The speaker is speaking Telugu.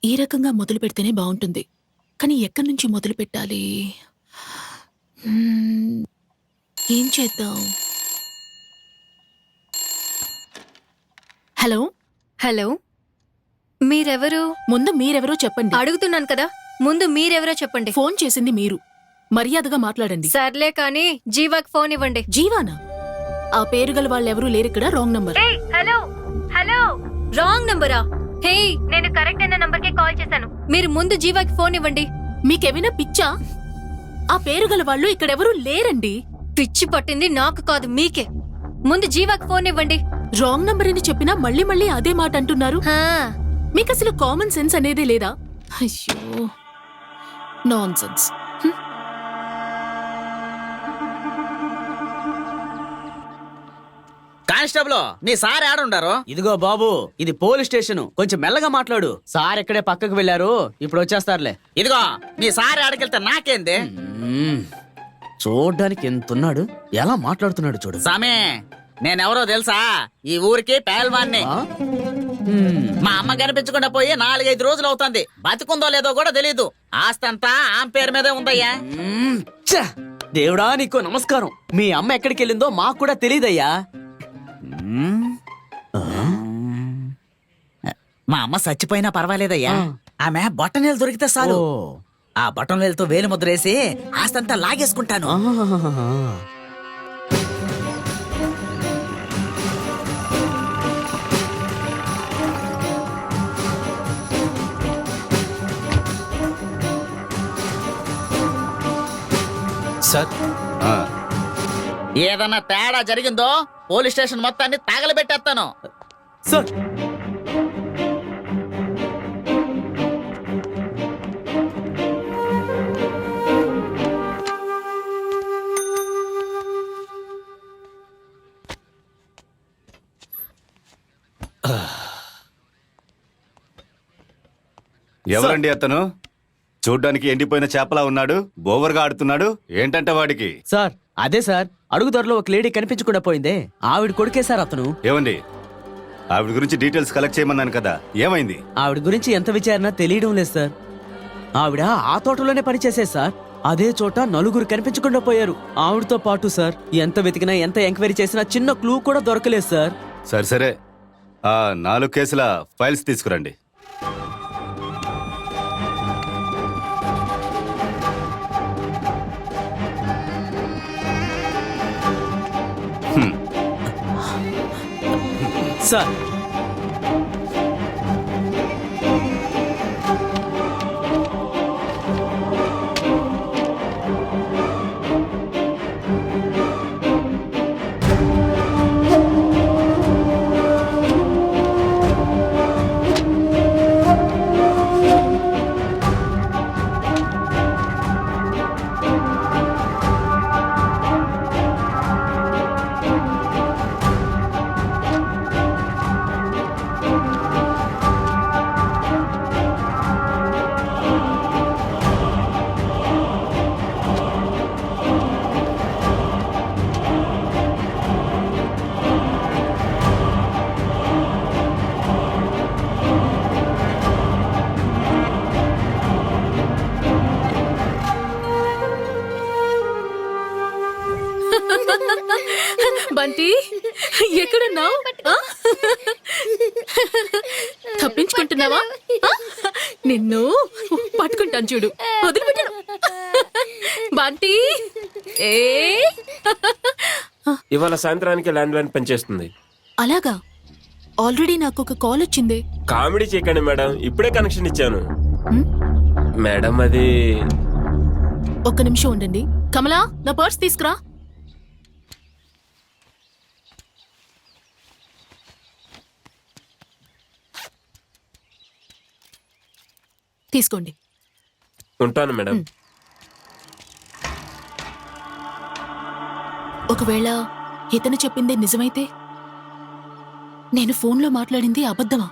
ఈ రకంగా మొదలు పెడితేనే బాగుంటుంది. కానీ ఎక్కడి నుంచి మొదలు పెట్టాలి? ఏం చేద్దాం? హలో హలో, మీరెవరు? ముందు మీరెవరో చెప్పండి. అడుగుతున్నాను కదా, ముందు మీరెవరో చెప్పండి. ఫోన్ చేసింది మీరు. మర్యాదగా మాట్లాడండి. సర్లే కానీ జీవాకి ఫోన్ ఇవ్వండి. జీవానా? ఆ పేరు గల వాళ్ళెవరూ లేరిక్కడ. Wrong number. Hello hello, wrong నంబరా? హే, నేను కరెక్ట్ అయిన నంబర్ కి కాల్ చేశాను. మీరు ముందు జీవాకి ఫోన్ ఇవ్వండి. మీకేమైనా పిచ్చా? ఆ పేరు గల వాళ్ళు ఇక్కడెవరూ లేరండి. పిచ్చి పట్టింది నాకు కాదు, మీకే. ముందు జీవాకి ఫోన్ ఇవ్వండి. రాంగ్ నంబర్ అని చెప్పినా మళ్ళీ మళ్ళీ అదే మాట అంటున్నారు. మీకసలు కామన్ సెన్స్ అనేదే లేదా? అయ్యో, నాన్ సెన్స్. కానిస్టేబుల్, మీ సార్ ఆడుండారు? ఇదిగో బాబు, ఇది పోలీస్ స్టేషన్, కొంచెం మెల్లగా మాట్లాడు. సార్ ఇక్కడే పక్కకు వెళ్ళారు, ఇప్పుడు వచ్చేస్తారులే. ఇదిగో, మీ సార్ ఆడకెళ్తే నాకేంది? చూడ్డానికి ఎంతున్నాడు, ఎలా మాట్లాడుతున్నాడు చూడు. సామే, నేనెవరో తెలుసా? ఈ ఊరికి పేల్వాన్ని. మా అమ్మ కనిపించకుండా పోయి 4-5 రోజులు అవుతుంది. బతుకుందో లేదో కూడా తెలీదు. ఆస్తంతా ఆమె పేరు మీదే ఉందయ్యా. దేవుడా, నీకు నమస్కారం. మీ అమ్మ ఎక్కడికి వెళ్ళిందో మాకు కూడా తెలియదయ్యా. మా అమ్మ చచ్చిపోయినా పర్వాలేదయ్యా. ఆమె బొట్టనేలు దొరికితే చాలు. ఆ బొట్టనేలతో వేలు ముద్రేసి ఆస్తంతా లాగేసుకుంటాను. సార్, ఏదన్నా తేడా జరిగిందో పోలీస్ స్టేషన్ మొత్తాన్ని తగలబెట్టేస్తాను. సార్, ఎవరండి అతను? చూడ్డానికి ఎండిపోయిన చేపలా ఉన్నాడు, బోవర్గా ఆడుతున్నాడు. ఏంటంటే వాడికి? సార్ అదే సార్, అడుగుదారిలో ఒక లేడీ కనిపించకుండా పోయిందే, ఆవిడ కొడుకే సార్ అతను. ఏమండి, ఆవిడ గురించి డీటెయిల్స్ కలెక్ట్ చేయమన్నాను కదా, ఏమైంది? ఆవిడ గురించి ఎంత విచారణ తెలియడం లేదు సార్. ఆవిడ ఆ తోటలోనే పనిచేసేది సార్. అదే చోట 4 కనిపించకుండా పోయారు ఆవిడతో పాటు సార్. ఎంత వెతికినా, ఎంత ఎంక్వైరీ చేసినా చిన్న క్లూ కూడా దొరకలేదు సార్. సరే సరే, ఆ 4 కేసుల ఫైల్స్ తీసుకురండి. సార్, బంటి, ఎక్కడున్నావు? తప్పించుకుంటున్నావా? నిన్ను పట్టుకుంటాను చూడు, వదిలిపెట్టాను. బంటి, ఇవాళ సాయంత్రానికి ల్యాండ్ లైన్ పనిచేస్తుంది. అలాగా? ఆల్రెడీ నాకు ఒక కాల్ వచ్చింది. కామెడీ చేయకండి మేడం, ఇప్పుడే కనెక్షన్ ఇచ్చాను. మేడం అది... ఒక్క నిమిషం ఉండండి. కమలా, నా పర్స్ తీసుకురా. తీసుకోండి. ఉంటాను మేడం. ఒకవేళ ఇతను చెప్పిందే నిజమైతే నేను ఫోన్లో మాట్లాడింది అబద్ధమా?